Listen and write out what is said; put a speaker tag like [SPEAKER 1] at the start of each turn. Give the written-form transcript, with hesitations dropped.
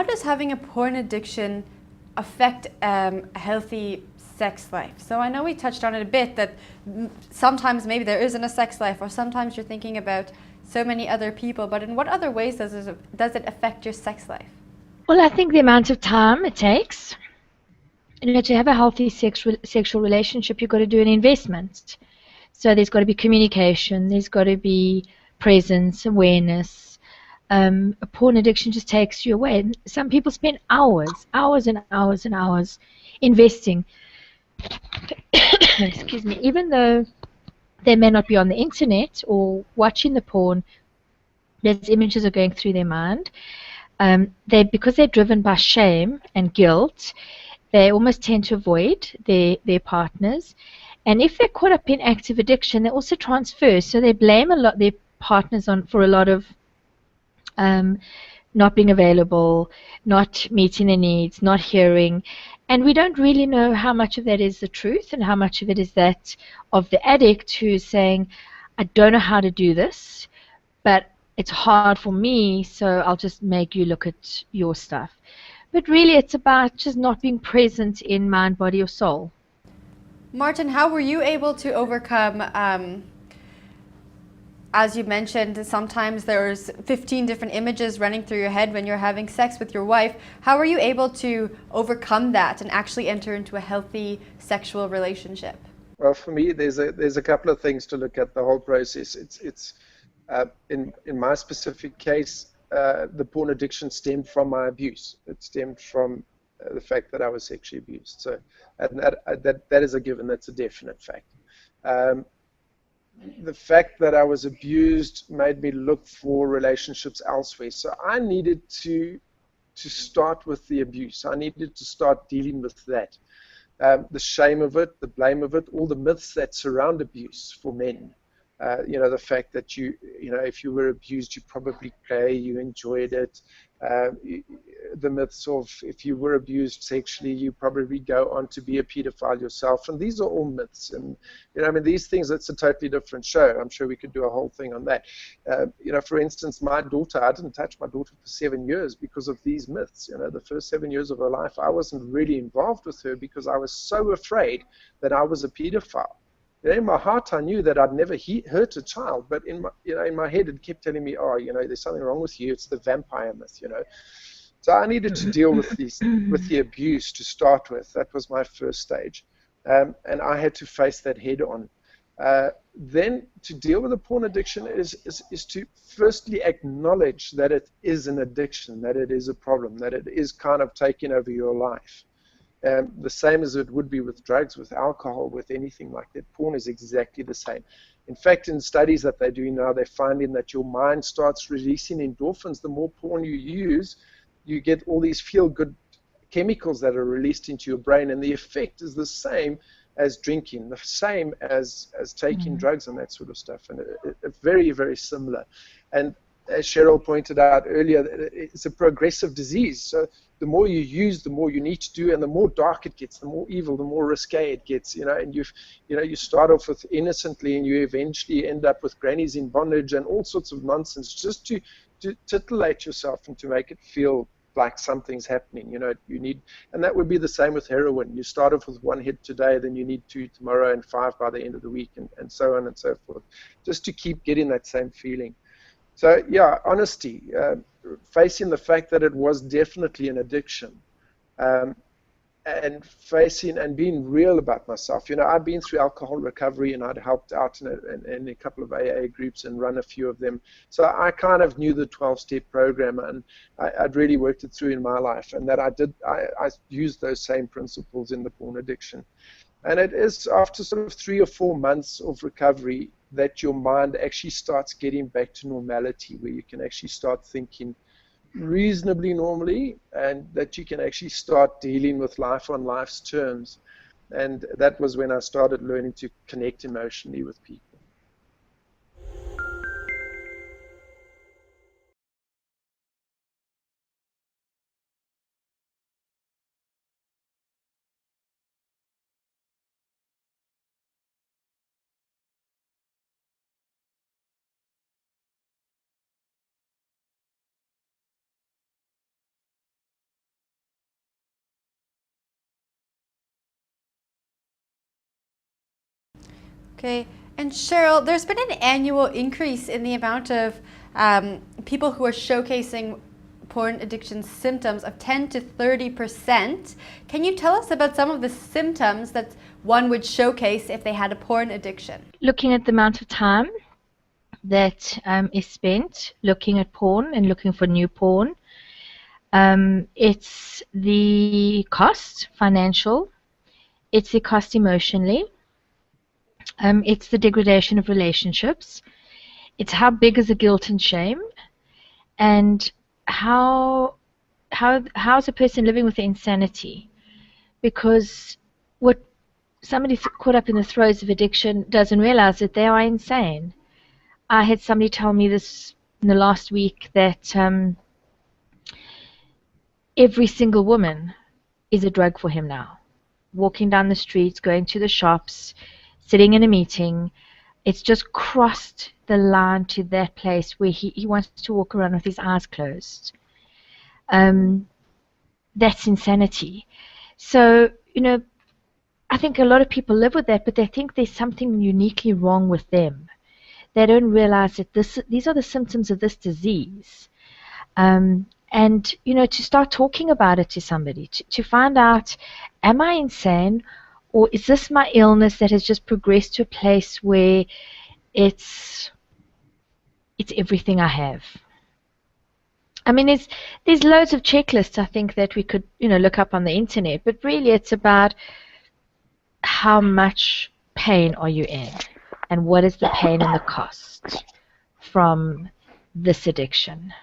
[SPEAKER 1] how does having a porn addiction affect a healthy sex life? So I know we touched on it a bit, that sometimes maybe there isn't a sex life, or sometimes you're thinking about so many other people, but in what other ways does it affect your sex life?
[SPEAKER 2] Well, I think the amount of time it takes, to have a healthy sexual relationship, you've got to do an investment. So there's got to be communication, there's got to be presence, awareness. A porn addiction just takes you away. Some people spend hours and hours and hours investing, excuse me, even though they may not be on the internet or watching the porn, those images are going through their mind. Because they're driven by shame and guilt, they almost tend to avoid their partners. And if they're caught up in active addiction, they also transfer. So they blame a lot their partners for a lot of um, not being available, not meeting their needs, not hearing. And we don't really know how much of that is the truth and how much of it is that of the addict who's saying, I don't know how to do this, but it's hard for me, so I'll just make you look at your stuff. But really, it's about just not being present in mind, body, or soul.
[SPEAKER 1] Martin, how were you able to overcome, as you mentioned, sometimes there's 15 different images running through your head when you're having sex with your wife. How were you able to overcome that and actually enter into a healthy sexual relationship?
[SPEAKER 3] Well, for me, there's a couple of things to look at the whole process. It's in my specific case, the porn addiction stemmed from my abuse. It stemmed from the fact that I was sexually abused. So and that is a given. That's a definite fact. The fact that I was abused made me look for relationships elsewhere. So I needed to start with the abuse. I needed to start dealing with that. The shame of it, the blame of it, all the myths that surround abuse for men. The fact that if you were abused, you probably play, you enjoyed it. Uh, the myths of if you were abused sexually, you probably go on to be a pedophile yourself. And these are all myths. And, these things, it's a totally different show. I'm sure we could do a whole thing on that. For instance, my daughter, I didn't touch my daughter for 7 years because of these myths. The first 7 years of her life, I wasn't really involved with her because I was so afraid that I was a pedophile. In my heart, I knew that I'd never hurt a child, but in my head, it kept telling me, "Oh, there's something wrong with you. It's the vampire myth." So I needed to deal with the abuse to start with. That was my first stage, and I had to face that head on. Then to deal with the porn addiction is to firstly acknowledge that it is an addiction, that it is a problem, that it is kind of taking over your life. The same as it would be with drugs, with alcohol, with anything like that. Porn is exactly the same. In fact, in studies that they're doing now, they're finding that your mind starts releasing endorphins. The more porn you use, you get all these feel-good chemicals that are released into your brain, and the effect is the same as drinking, the same as taking drugs and that sort of stuff, and it's very, very similar. And as Cheryl pointed out earlier, it's a progressive disease. So the more you use, the more you need to do, and the more dark it gets, the more evil, the more risque it gets. And you start off with innocently, and you eventually end up with grannies in bondage and all sorts of nonsense, just to titillate yourself and to make it feel like something's happening. You need, and that would be the same with heroin. You start off with 1 hit today, then you need 2 tomorrow, and 5 by the end of the week, and so on and so forth, just to keep getting that same feeling. So yeah, honesty, facing the fact that it was definitely an addiction, and facing and being real about myself. I'd been through alcohol recovery, and I'd helped out in a couple of AA groups and run a few of them. So I kind of knew the 12-step program, and I'd really worked it through in my life, and that I used those same principles in the porn addiction. And it is after sort of 3 or 4 months of recovery that your mind actually starts getting back to normality, where you can actually start thinking reasonably normally, and that you can actually start dealing with life on life's terms. And that was when I started learning to connect emotionally with people.
[SPEAKER 1] Okay. And Cheryl, there's been an annual increase in the amount of people who are showcasing porn addiction symptoms of 10 to 30%. Can you tell us about some of the symptoms that one would showcase if they had a porn addiction?
[SPEAKER 2] Looking at the amount of time that is spent looking at porn and looking for new porn. It's the cost, financial. It's the cost emotionally. It's the degradation of relationships. It's how big is the guilt and shame, and how's a person living with the insanity? Because what somebody caught up in the throes of addiction doesn't realize that they are insane. I had somebody tell me this in the last week that every single woman is a drug for him now. Walking down the streets, going to the shops, sitting in a meeting, it's just crossed the line to that place where he wants to walk around with his eyes closed. That's insanity. So, I think a lot of people live with that, but they think there's something uniquely wrong with them. They don't realize that these are the symptoms of this disease. And, to start talking about it to somebody, to find out, am I insane, or is this my illness that has just progressed to a place where it's everything I have? I mean, there's loads of checklists, I think, that we could, look up on the internet, but really it's about how much pain are you in, and what is the pain and the cost from this addiction.